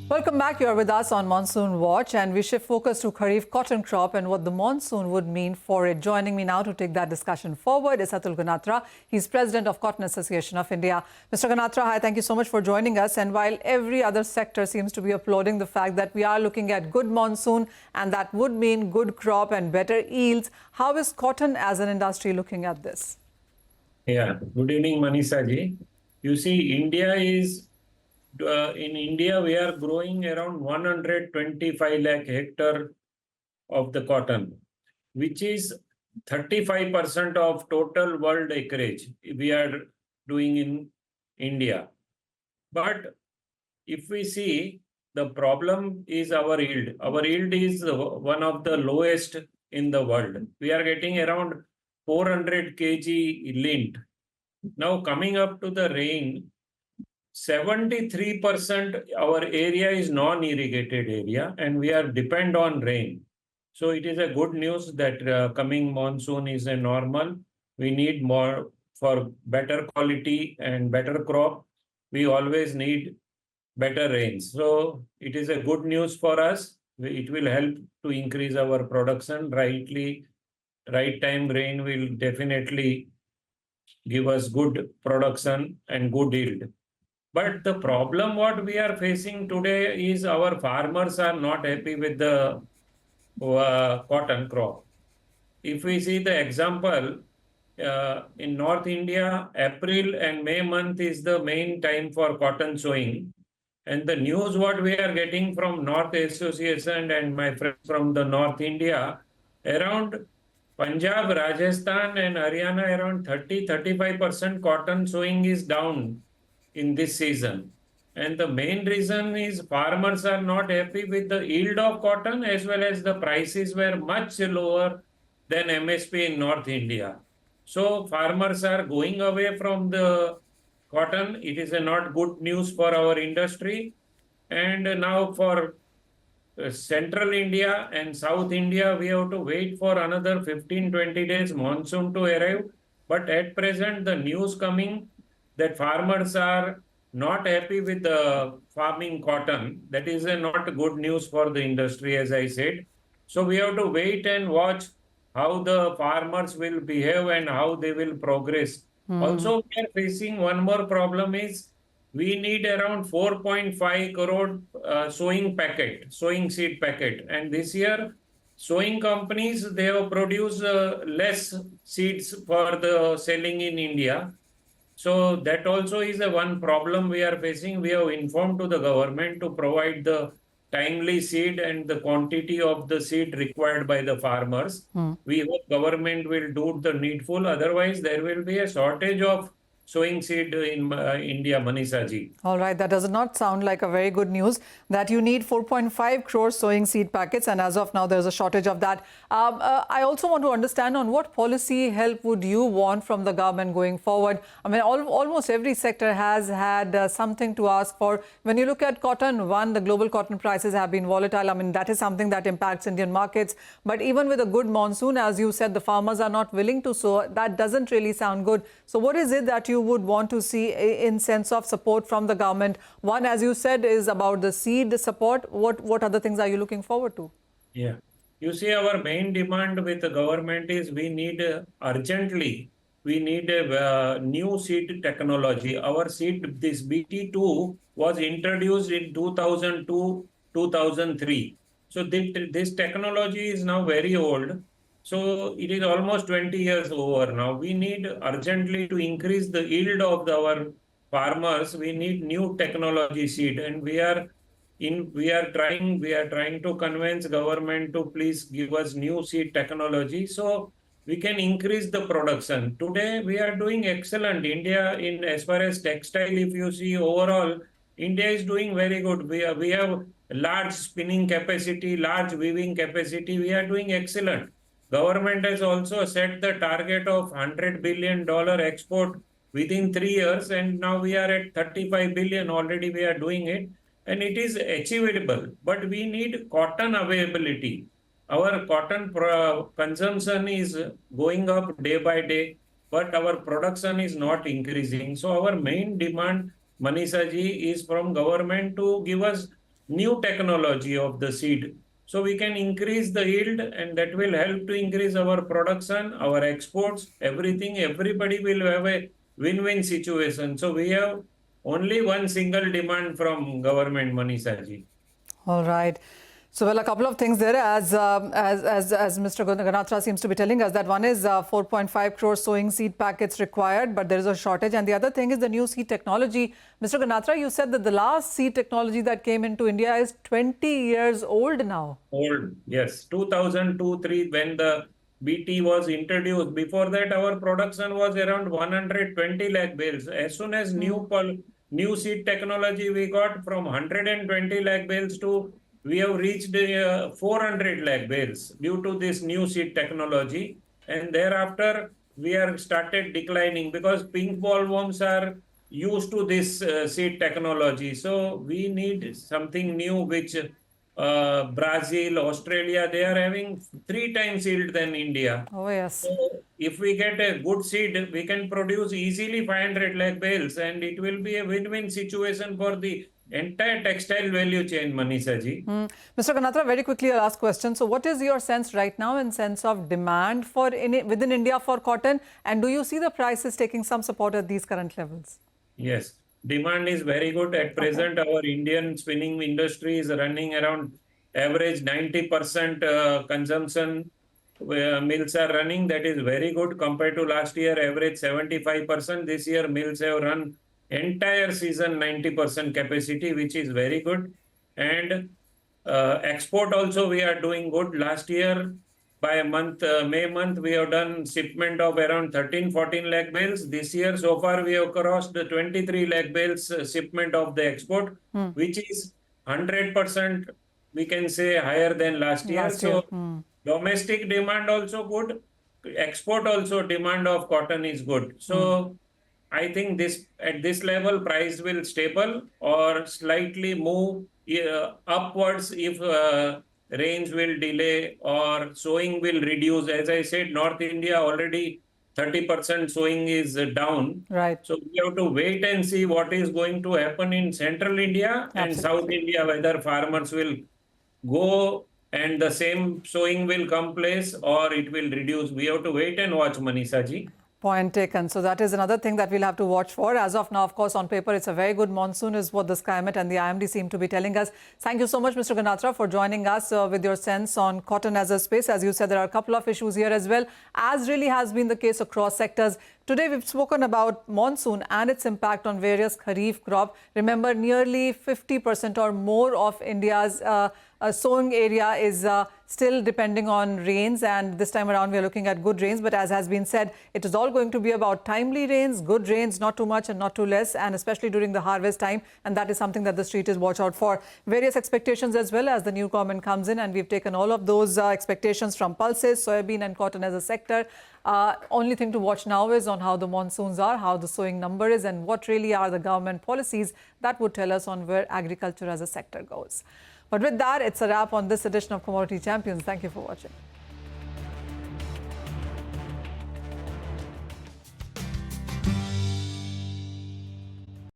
Welcome back. You are with us on Monsoon Watch, and we shift focus to Kharif cotton crop and what the monsoon would mean for it. Joining me now to take that discussion forward is Atul Ganatra. He's President of Cotton Association of India. Mr. Ganatra, hi, thank you so much for joining us. And while every other sector seems to be applauding the fact that we are looking at good monsoon and that would mean good crop and better yields, how is cotton as an industry looking at this? Yeah, good evening, Manisha ji. You see, in India, we are growing around 125 lakh hectare of the cotton, which is 35% of total world acreage we are doing in India. But if we see, the problem is our yield. Our yield is one of the lowest in the world. We are getting around 400 kg lint. Now coming up to the rain, 73% our area is non-irrigated area and we are depend on rain. So it is a good news that coming monsoon is a normal. We need more for better quality and better crop. We always need better rains. So it is a good news for us. It will help to increase our production. Right time rain will definitely give us good production and good yield. But the problem what we are facing today is our farmers are not happy with the cotton crop. If we see the example, in North India, April and May month is the main time for cotton sowing. And the news what we are getting from North Association and my friends from the North India, around Punjab, Rajasthan and Haryana, around 30-35% cotton sowing is down in this season. And the main reason is farmers are not happy with the yield of cotton as well as the prices were much lower than MSP in North India. So farmers are going away from the cotton. It is not good news for our industry. And now for Central India and South India, we have to wait for another 15-20 days monsoon to arrive. But at present, the news coming that farmers are not happy with the farming cotton. That is not good news for the industry, as I said. So we have to wait and watch how the farmers will behave and how they will progress. Also, we are facing one more problem is we need around 4.5 crore sowing seed packet. And this year, sowing companies, they have produced less seeds for the selling in India. So that also is one problem we are facing. We have informed to the government to provide the timely seed and the quantity of the seed required by the farmers. We hope government will do the needful. Otherwise, there will be a shortage of sowing seed in India, Manisha ji. All right, that does not sound like a very good news that you need 4.5 crore sowing seed packets, and as of now there's a shortage of that. I also want to understand on what policy help would you want from the government going forward. I mean, almost every sector has had something to ask for. When you look at cotton, one, the global cotton prices have been volatile. I mean, that is something that impacts Indian markets. But even with a good monsoon, as you said, the farmers are not willing to sow. That doesn't really sound good. So what is it that you would want to see in sense of support from the government? One, as you said, is about the seed support. What other things are you looking forward to? Yeah. You see, our main demand with the government is we need urgently, we need a new seed technology. Our seed, this BT2 was introduced in 2002, 2003. So this technology is now very old. So it is almost 20 years over now. We need urgently to increase the yield of our farmers. We need new technology seed, and we are trying to convince government to please give us new seed technology so we can increase the production. Today we are doing excellent. India, in as far as textile, if you see overall, India is doing very good. We have large spinning capacity, large weaving capacity. We are doing excellent. Government has also set the target of $100 billion export within 3 years, and now we are at 35 billion. Already we are doing it, and it is achievable. But we need cotton availability. Our cotton consumption is going up day by day, but our production is not increasing. So our main demand, Manisha ji, is from government to give us new technology of the seed. So we can increase the yield, and that will help to increase our production, our exports, everything. Everybody will have a win-win situation. So we have only one single demand from government, Manisha ji. All right. So, well, a couple of things there, as Mr. Ganatra seems to be telling us, that one is 4.5 crore sowing seed packets required, but there is a shortage. And the other thing is the new seed technology. Mr. Ganatra, you said that the last seed technology that came into India is 20 years old now. Old, yes. 2002-3 when the BT was introduced. Before that, our production was around 120 lakh bales. As soon as new seed technology we got, from 120 lakh bales to we have reached 400 lakh bales due to this new seed technology. And thereafter, we are started declining because pink bollworms are used to this seed technology. So we need something new which Brazil, Australia, they are having 3 times yield than India. Oh, yes. So if we get a good seed, we can produce easily 500 lakh bales, and it will be a win-win situation for the entire textile value chain, Manisha ji. Mr. Ganatra, very quickly, a last question. So what is your sense right now in sense of demand for within India for cotton? And do you see the prices taking some support at these current levels? Yes, demand is very good. At present, our Indian spinning industry is running around average 90% consumption. Mills are running. That is very good compared to last year, average 75%. This year, mills have run entire season 90% capacity, which is very good. And export also we are doing good. Last year, by a month, May month, we have done shipment of around 13-14 lakh bales. This year, so far, we have crossed the 23 lakh bales shipment of the export, which is 100%, we can say, higher than last year. Domestic demand also good. Export also demand of cotton is good. So I think at this level, price will stable or slightly move upwards if rains will delay or sowing will reduce. As I said, North India already 30% sowing is down. Right. So we have to wait and see what is going to happen in Central India and South India, whether farmers will go and the same sowing will come place or it will reduce. We have to wait and watch, Manisha ji. Point taken. So that is another thing that we'll have to watch for. As of now, of course, on paper, it's a very good monsoon is what the Skymet and the IMD seem to be telling us. Thank you so much, Mr. Ganatra, for joining us with your sense on cotton as a space. As you said, there are a couple of issues here as well, as really has been the case across sectors. Today, we've spoken about monsoon and its impact on various kharif crop. Remember, nearly 50% or more of India's sowing area is still depending on rains, and this time around we are looking at good rains. But as has been said, it is all going to be about timely rains, good rains, not too much and not too less, and especially during the harvest time. And that is something that the street is watch out for. Various expectations as well as the new government comes in, and we've taken all of those expectations from pulses, soybean and cotton as a sector. Only thing to watch now is on how the monsoons are, how the sowing number is, and what really are the government policies that would tell us on where agriculture as a sector goes. But with that, it's a wrap on this edition of Commodity Champions. Thank you for watching.